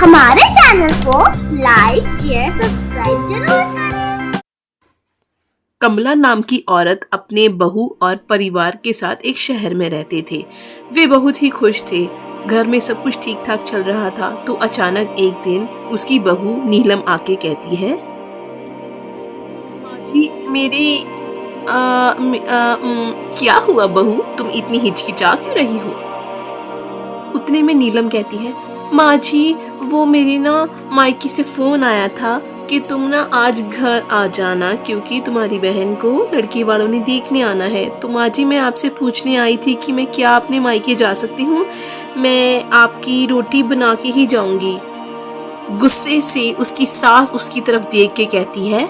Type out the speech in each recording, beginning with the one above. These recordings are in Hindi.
हमारे चैनल को लाइक शेयर सब्सक्राइब जरूर करें। कमला नाम की औरत अपने बहू और परिवार के साथ एक शहर में रहते थे। वे बहुत ही खुश थे। घर में सब कुछ ठीक ठाक चल रहा था तो अचानक एक दिन उसकी बहू नीलम आके कहती है, माँ जी मेरी क्या हुआ बहू, तुम इतनी हिचकिचा क्यों रही हो? उतने में नीलम कहती है, माँ जी वो मेरे ना मायके से फोन आया था कि तुम ना आज घर आ जाना क्योंकि तुम्हारी बहन को लड़की वालों ने देखने आना है। तो माँ जी मैं आपसे पूछने आई थी कि मैं क्या अपने मायके जा सकती हूँ? मैं आपकी रोटी बना के ही जाऊंगी। गुस्से से उसकी सास उसकी तरफ देख के कहती है,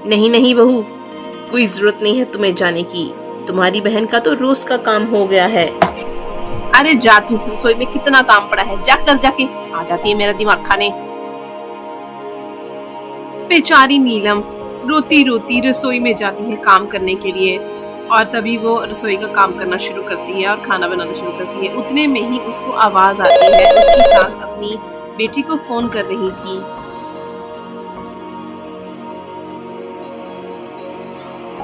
नहीं नहीं बहू, कोई जरूरत नहीं है तुम्हें जाने की, तुम्हारी बहन का तो रोज का काम हो गया है। अरे जा तू, रसोई में कितना काम पड़ा है, जाके आ जाती है मेरा दिमाग खाने। बेचारी नीलम रोती रोती रसोई में जाती है काम करने के लिए और तभी वो रसोई का काम करना शुरू करती है और खाना बनाना शुरू करती है। उतने में ही उसको आवाज आती है, उसकी सास अपनी बेटी को फोन कर रही थी।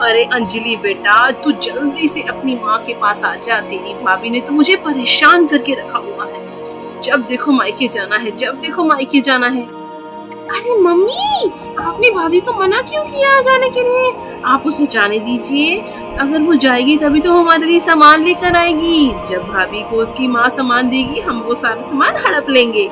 अरे अंजलि बेटा, तू जल्दी से अपनी माँ के पास आ जा, तेरी भाभी ने तो मुझे परेशान करके रखा हुआ है। जब देखो मायके जाना है, जब देखो मायके जाना है। अरे मम्मी, आपने भाभी को मना क्यों किया जाने के लिए? आप उसे जाने दीजिए, अगर वो जाएगी तभी तो हमारे लिए सामान लेकर आएगी। जब भाभी को उसकी माँ सामान देगी हम वो सारा सामान हड़प लेंगे।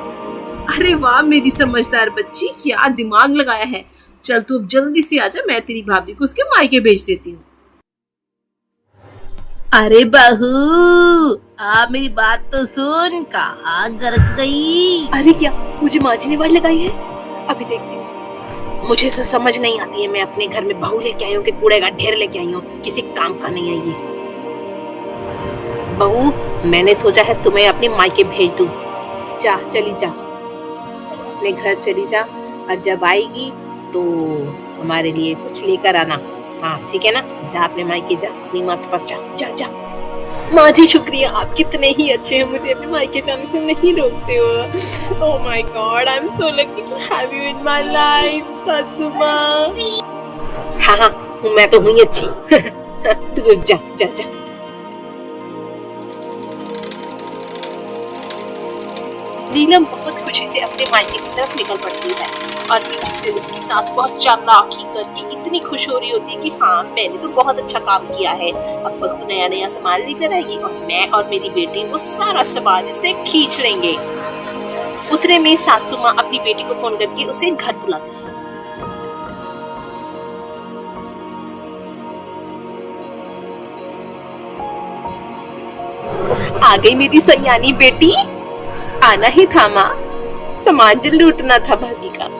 अरे वाह मेरी समझदार बच्ची, क्या दिमाग लगाया है। चल तू अब जल्दी से आजा, मैं तेरी भाभी को उसके मायके भेज देती हूँ। अरे बहू, आप मेरी बात तो सुन, कहाँ गरक गई? अरे क्या मुझे माँ जी ने आवाज लगाई है? अभी देखती हूँ। मुझे से समझ नहीं आती है, मैं अपने घर में बहू लेके आई हूँ कि कूड़े का ढेर लेके आई हूँ, किसी काम का नहीं आई है। बहू मैंने सोचा है तुम्हें अपने मायके भेज दूँ। जा, चली जा, अपने घर चली जा और जब आएगी तो हमारे लिए कुछ लेकर आना। हाँ ठीक है ना, जा अपने मायके जा, अपनी माँ के पास जा जा जा। माँ जी शुक्रिया, आप कितने ही अच्छे हैं, मुझे अपने मायके जाने से नहीं रोकते हो। Oh my God, I am so lucky to have you in my life सासू माँ। हाँ मैं तो हुई अच्छी। तू जा जा जा। नीलम बहुत खुशी से अपने मायके की तरफ निकल पड़ती है और पीछे से उसकी सास बहुत चालाकी करके इतनी खुश हो रही होती है कि हाँ मैंने तो बहुत अच्छा काम किया है, अब बहू नया नया सामान लेकर आएगी और मैं और मेरी बेटी वो सारा सामान इसे खींच लेंगे। उतरे में सासू माँ अपनी बेटी को फोन करके उसे घर बुलाती है। आ गई मेरी सयानी बेटी, आना ही था माँ, सामान जो लूटना था भाभी का।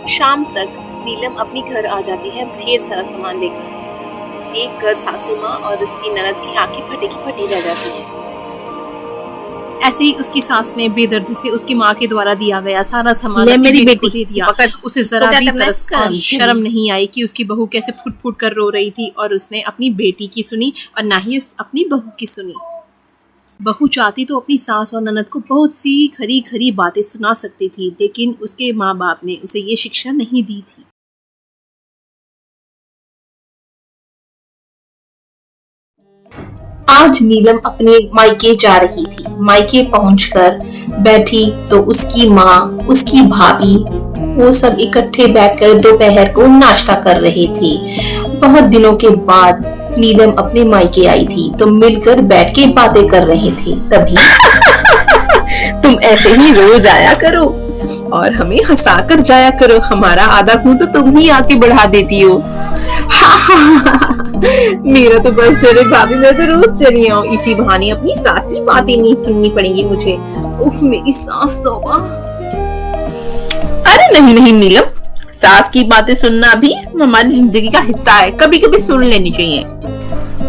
शाम तक नीलम अपनी घर आ जाती है ढेर सारा सामान लेकर। देख कर सासू माँ और उसकी ननद की आंखें फटी की फटी रह जाती है। ऐसे ही उसकी सास ने बेदर्दी से उसकी माँ के द्वारा दिया गया सारा सामान मेरी बेटी को दे दिया। उसे जरा भी तरस और शर्म नहीं आई कि उसकी बहू कैसे फुट फुट कर रो रही थी और उसने अपनी बेटी की सुनी और ना ही अपनी बहू की सुनी। बहू चाहती तो अपनी सास और ननद को बहुत सी खरी खरी बातें सुना सकती थी, लेकिन उसके माँ बाप ने उसे ये शिक्षा नहीं दी थी। आज नीलम अपने मायके जा रही थी। मायके पहुंचकर बैठी तो उसकी माँ, उसकी भाभी, वो सब इकट्ठे बैठकर दोपहर को नाश्ता कर रहे थे। बहुत दिनों के बाद नीलम अपने मायके आई थी तो मिलकर बैठ के बातें कर रहे थे। तभी तुम ऐसे ही रोज आया करो और हमें हंसा कर जाया करो, हमारा आधा खून तो तुम ही आके बढ़ा देती हो। मेरा तो बस चले भाभी, मैं तो रोज चली आऊं, इसी बहाने अपनी सास की बातें नहीं सुननी पड़ेंगी मुझे। उफ मेरी सास तौबा। अरे नहीं नीलम, सास की बातें सुनना भी हमारी जिंदगी का हिस्सा है, कभी कभी सुन लेनी चाहिए।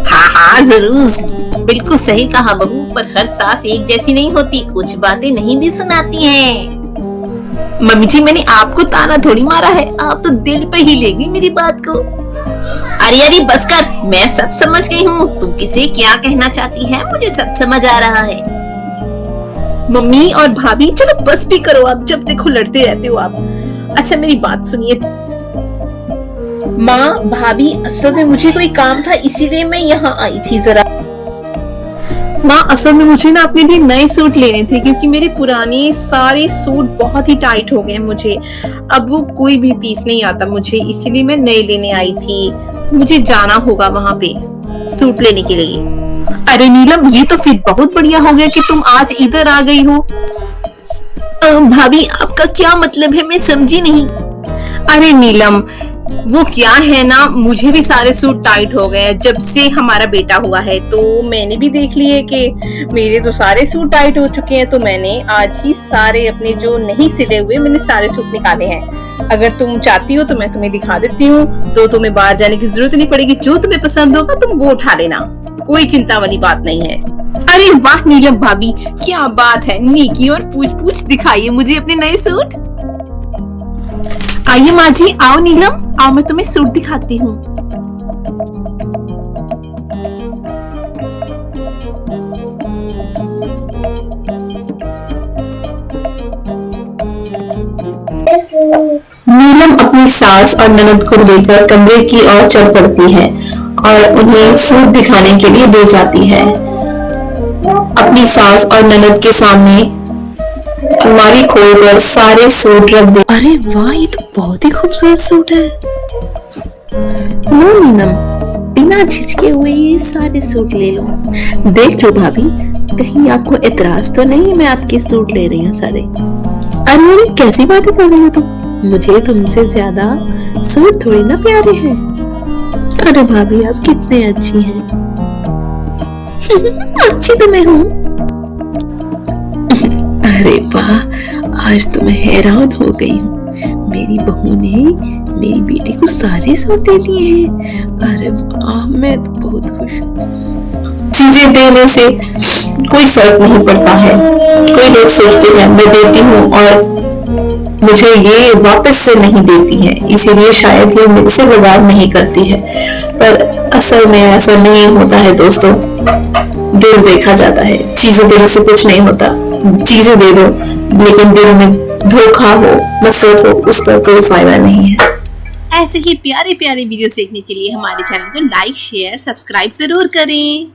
हाँ जरूर, बिल्कुल सही कहा बहू, पर हर सास एक जैसी नहीं होती, कुछ बातें नहीं भी सुनाती हैं। मम्मी जी मैंने आपको ताना थोड़ी मारा है, आप तो दिल पे ही लेगी मेरी बात को। अरे अरे बस कर, मैं सब समझ गई हूँ। तुम किसे क्या कहना चाहती है, मुझे सब समझ आ रहा है। मम्मी और भाभी चलो बस भी करो, आप जब देखो लड़ते रहते हो आप। अच्छा मेरी बात सुनिए। माँ भाभी, असल में मुझे कोई काम था इसीलिए मैं यहाँ आई थी जरा। माँ असल में मुझे ना अपने लिए नए सूट लेने थे, क्योंकि मेरे पुराने सारे सूट बहुत ही टाइट हो गए हैं मुझे। अब वो कोई भी पीस नहीं आता मुझे, इसीलिए मैं नए लेने आई थी। मुझे जाना होगा वहां पे सूट लेने के लिए। अरे नीलम, ये तो फिर बहुत बढ़िया हो गया कि तुम आज इधर आ गई हो। भाभी आपका क्या मतलब है, मैं समझी नहीं। अरे नीलम, वो क्या है ना, मुझे भी सारे सूट टाइट हो गए हैं जब से हमारा बेटा हुआ है। तो मैंने भी देख लिए कि मेरे तो सारे सूट टाइट हो चुके हैं, तो मैंने आज ही सारे अपने जो नहीं सिले हुए मैंने सारे सूट निकाले हैं। अगर तुम चाहती हो तो मैं तुम्हें दिखा देती हूँ, तो तुम्हें बाहर जाने की जरूरत नहीं पड़ेगी। जो तुम्हें पसंद होगा तुम वो उठा लेना, कोई चिंता वाली बात नहीं है। अरे वाह नीलम भाभी, क्या बात है, नेकी और पूछ पूछ दिखाइए मुझे अपने नए सूट। आइए माँ जी, आओ नीलम, आओ मैं तुम्हें सूट दिखाती हूँ। नीलम अपनी सास और ननद को लेकर कमरे की ओर चल पड़ती है और उन्हें सूट दिखाने के लिए ले जाती है। अपनी सास और ननद के सामने अलमारी खोलकर सारे सूट रख दे। अरे वाह, ये तो बहुत ही खूबसूरत सूट है। लो नीलम, बिना झिझके हुए ये सारे सूट ले लो। देख लो भाभी, कहीं आपको एतराज तो नहीं, मैं आपके सूट ले रही हूँ सारे। अरे अरे कैसी बातें कर रही हो तुम, मुझे तुमसे ज्यादा सूट थोड़ी ना प्यारे हैं। अरे भाभी आप कितने अच्छी हैं। अच्छी तो मैं हूँ। अरे वाह, आज तो मैं हैरान हो गई हूँ, मेरी बहू ने मेरी बेटी को सारे सूट दे दिए हैं। अरे वाह, मैं तो बहुत खुश हूँ। चीजें देने से कोई फर्क नहीं पड़ता है। कोई लोग सोचते हैं मैं देती हूँ और मुझे ये वापस से नहीं देती है, इसीलिए शायद ये मेरे से व्यवहार नहीं करती है, पर असल में ऐसा नहीं होता है दोस्तों। दिल देखा जाता है, चीजें देने से कुछ नहीं होता। चीजें दे दो लेकिन दिल में धोखा हो, नफरत हो, उसका कोई फायदा नहीं है। ऐसे ही प्यारे प्यारे वीडियोस देखने के लिए हमारे चैनल को लाइक शेयर सब्सक्राइब जरूर करें।